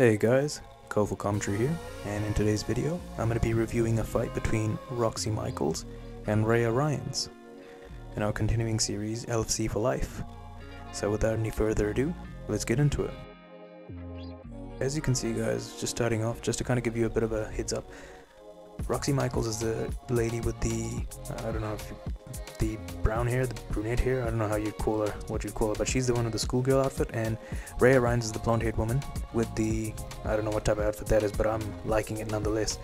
Hey guys, Colorful Commentary here, and in today's video I'm going to be reviewing a fight between Roxy Michaels and Raya Ryans in our continuing series LFC for Life. So without any further ado, let's get into it. As you can see guys, just starting off, just to kind of give you a bit of a heads up, Roxy Michaels is the lady with the, I don't know if the brown hair, the brunette hair, I don't know how you'd call her, what you'd call her, but she's the one with the schoolgirl outfit, and Raya Ryans is the blonde haired woman with the, I don't know what type of outfit that is, but I'm liking it nonetheless.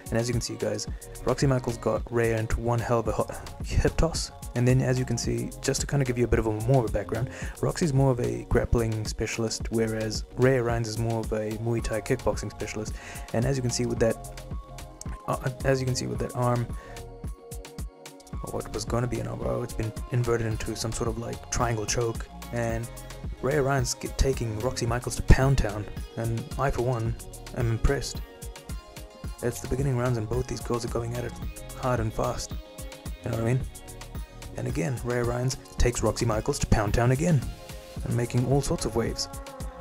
And as you can see guys, Roxy Michaels got Raya into one hell of a hip toss, and then as you can see, just to kind of give you a bit of more of a background, Roxy's more of a grappling specialist, whereas Raya Ryans is more of a Muay Thai kickboxing specialist. And as you can see with that arm, or what was going to be an arm, it's been inverted into some sort of like triangle choke, and Raya Ryans taking Roxy Michaels to Pound Town, and I for one am impressed. It's the beginning rounds and both these girls are going at it hard and fast, you know what I mean? And again, Raya Ryans takes Roxy Michaels to Pound Town again, and making all sorts of waves.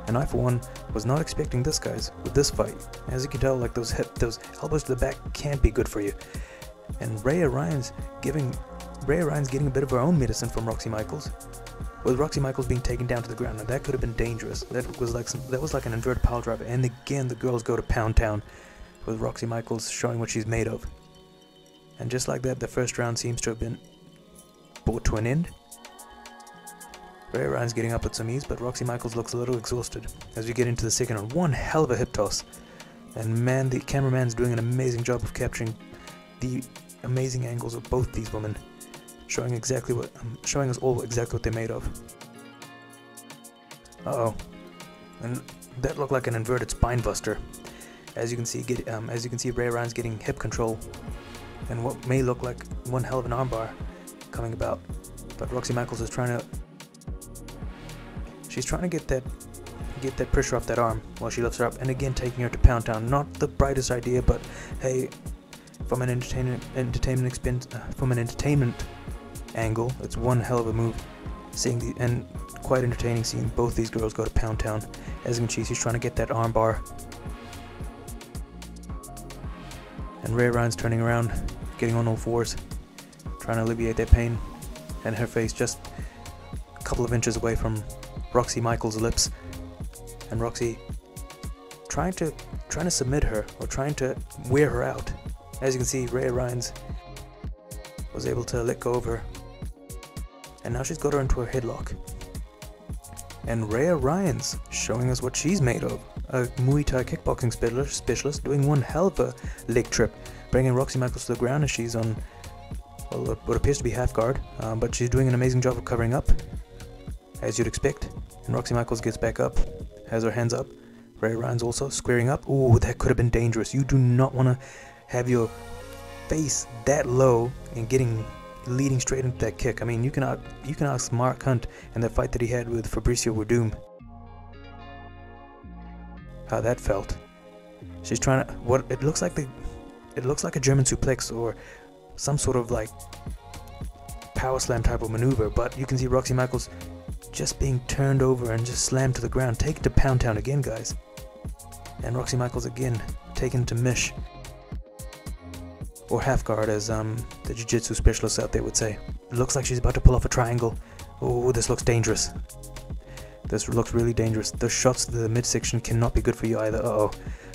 And I for one was not expecting this guys with this fight. As you can tell, like those elbows to the back can't be good for you. And Raya Ryans getting a bit of her own medicine from Roxy Michaels, with Roxy Michaels being taken down to the ground. Now that could have been dangerous. That was like an inverted pile driver. And again, the girls go to Pound Town, with Roxy Michaels showing what she's made of. And just like that, the first round seems to have been brought to an end. Raya Ryans getting up with some ease, but Roxy Michaels looks a little exhausted as we get into the second round. One hell of a hip toss, and man, the cameraman's doing an amazing job of capturing the amazing angles of both these women, showing us all exactly what they're made of. And that looked like an inverted spine buster. As you can see, Raya Ryans getting hip control, and what may look like one hell of an armbar coming about, but Roxy Michaels is trying to get that pressure off that arm while she lifts her up, and again taking her to Pound Town. Not the brightest idea, but hey, from an entertainment angle, it's one hell of a move. And quite entertaining seeing both these girls go to Pound Town. As you can see, she's trying to get that arm bar, and Raya Ryans turning around, getting on all fours, trying to alleviate that pain, and her face just a couple of inches away from Roxy Michaels' lips, and Roxy trying to submit her, or trying to wear her out. As you can see, Raya Ryans was able to let go of her, and now she's got her into a headlock. And Raya Ryans showing us what she's made of, a Muay Thai kickboxing specialist doing one hell of a leg trip, bringing Roxy Michaels to the ground as she's on, well, what appears to be half guard, but she's doing an amazing job of covering up, as you'd expect. And Roxy Michaels gets back up, has her hands up. Raya Ryans also squaring up. Ooh, that could have been dangerous. You do not want to have your face that low and leading straight into that kick. I mean, you can ask Mark Hunt in the fight that he had with Fabricio Werdum how that felt. She's trying to, it looks like a German suplex or some sort of like power slam type of maneuver, but you can see Roxy Michaels just being turned over and just slammed to the ground. Take it to Pound Town again guys. And Roxy Michaels again taken to mish, or half guard as the jiu-jitsu specialists out there would say. It looks like she's about to pull off a triangle. Oh, this looks dangerous. This looks really dangerous. The shots to the midsection cannot be good for you either.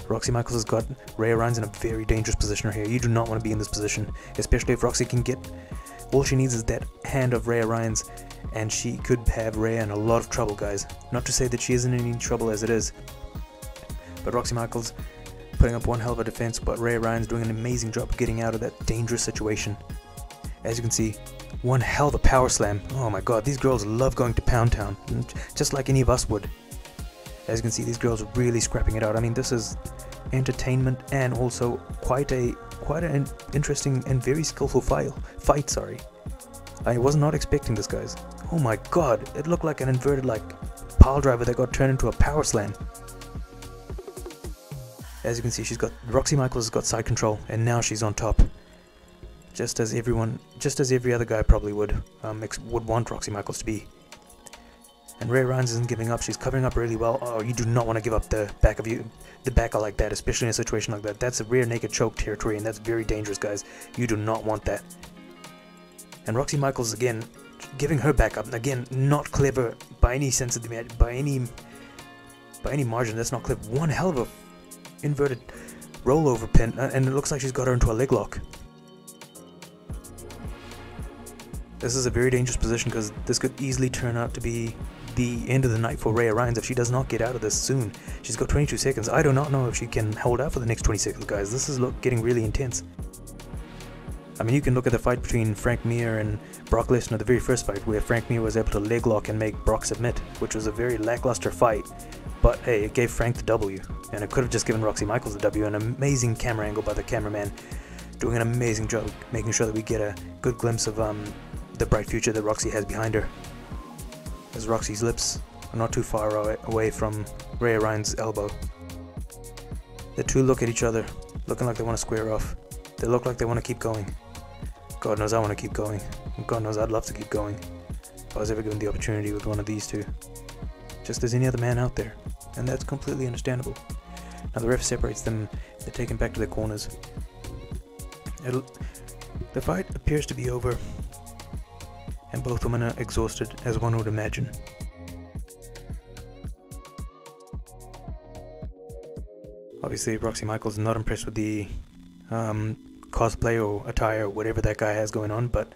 Roxy Michaels has got Raya Ryans in a very dangerous position here. You do not want to be in this position, especially if Roxy can get, all she needs is that hand of Raya Ryans, and she could have Raya in a lot of trouble guys. Not to say that she isn't in any trouble as it is, but Roxy Michaels putting up one hell of a defense, but Raya Ryans doing an amazing job of getting out of that dangerous situation. As you can see, one hell of a power slam. Oh my god, these girls love going to Pound Town, just like any of us would. As you can see, these girls are really scrapping it out. I mean, this is entertainment and also quite an interesting and very skillful fight. Sorry, I was not expecting this guys. Oh my god, it looked like an inverted like pile driver that got turned into a power slam. As you can see, Roxy Michaels has got side control, and now she's on top. Just as every other guy probably would want Roxy Michaels to be. And Raya Ryan isn't giving up. She's covering up really well. Oh, you do not want to give up the back of you, the backer like that, especially in a situation like that. That's a rear naked choke territory, and that's very dangerous, guys. You do not want that. And Roxy Michaels again giving her back up. Again, not clever by any sense of the by any margin. That's not clever. One hell of a inverted rollover pin, and it looks like she's got her into a leg lock. This is a very dangerous position because this could easily turn out to be the end of the night for Raya Ryan if she does not get out of this soon. She's got 22 seconds. I do not know if she can hold out for the next 20 seconds, guys. This is getting really intense. I mean, you can look at the fight between Frank Mir and Brock Lesnar, the very first fight, where Frank Mir was able to leg lock and make Brock submit, which was a very lackluster fight. But hey, it gave Frank the W, and it could have just given Roxy Michaels the W. An amazing camera angle by the cameraman, doing an amazing job making sure that we get a good glimpse of the bright future that Roxy has behind her. As Roxy's lips are not too far away from Raya Ryan's elbow. The two look at each other, looking like they want to square off. They look like they want to keep going. God knows I want to keep going. God knows I'd love to keep going if I was ever given the opportunity with one of these two. Just as any other man out there. And that's completely understandable. Now the ref separates them. They're taken back to their corners. The fight appears to be over, and both women are exhausted, as one would imagine. Obviously, Roxy Michaels is not impressed with the cosplay or attire, whatever that guy has going on, but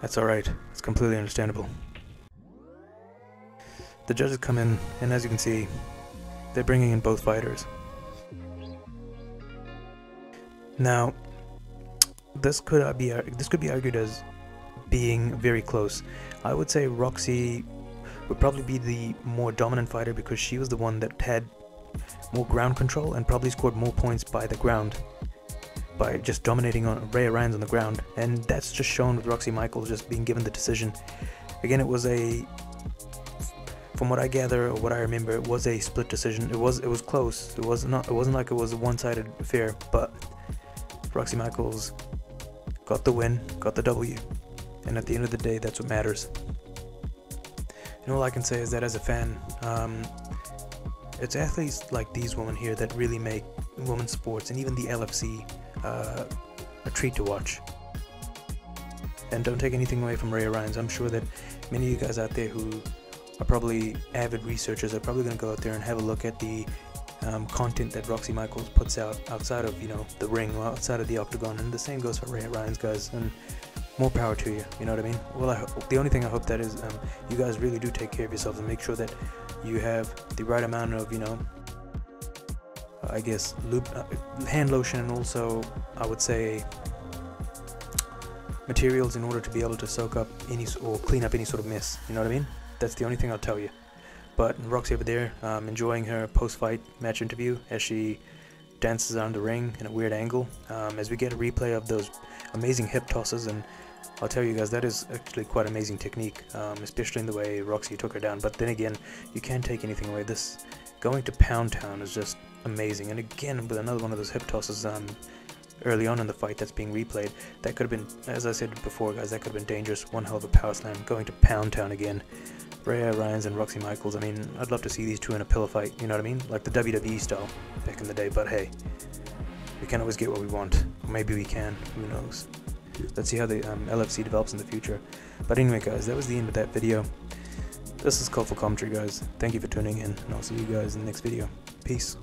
that's alright. It's completely understandable. The judges come in, and as you can see, they're bringing in both fighters. Now, this could be argued as being very close. I would say Roxy would probably be the more dominant fighter because she was the one that had more ground control and probably scored more points by the ground, by just dominating on Raya Ryan's on the ground, and that's just shown with Roxy Michaels just being given the decision. Again, it was from what I gather or what I remember, it was a split decision. It was close. It wasn't like it was a one-sided affair, but Roxy Michaels got the win, got the W, and at the end of the day, that's what matters. And all I can say is that as a fan, it's athletes like these women here that really make women's sports and even the LFC a treat to watch. And don't take anything away from Raya Ryan. I'm sure that many of you guys out there who are probably avid researchers are probably going to go out there and have a look at the content that Roxy Michaels puts out outside of, you know, the ring or outside of the octagon, and the same goes for Raya Ryan's, guys. And more power to you, you know what I mean? Well, the only thing I hope that is you guys really do take care of yourselves and make sure that you have the right amount of, you know, I guess hand lotion, and also I would say materials in order to be able to soak up any or clean up any sort of mess, you know what I mean? That's the only thing I'll tell you. But Roxy over there, enjoying her post-fight match interview as she dances around the ring in a weird angle, as we get a replay of those amazing hip tosses. And I'll tell you guys, that is actually quite amazing technique, especially in the way Roxy took her down. But then again, you can't take anything away. This going to Pound Town is just amazing. And again, with another one of those hip tosses early on in the fight that's being replayed, that could have been, as I said before, guys, that could have been dangerous. One hell of a power slam. Going to Pound Town again. Raya Ryan's and Roxy Michaels. I mean, I'd love to see these two in a pillow fight, you know what I mean? Like the WWE style back in the day, but hey, we can't always get what we want. Or maybe we can, who knows. Let's see how the LFC develops in the future. But anyway, guys, that was the end of that video. This is Colorful Commentary, guys. Thank you for tuning in, and I'll see you guys in the next video. Peace.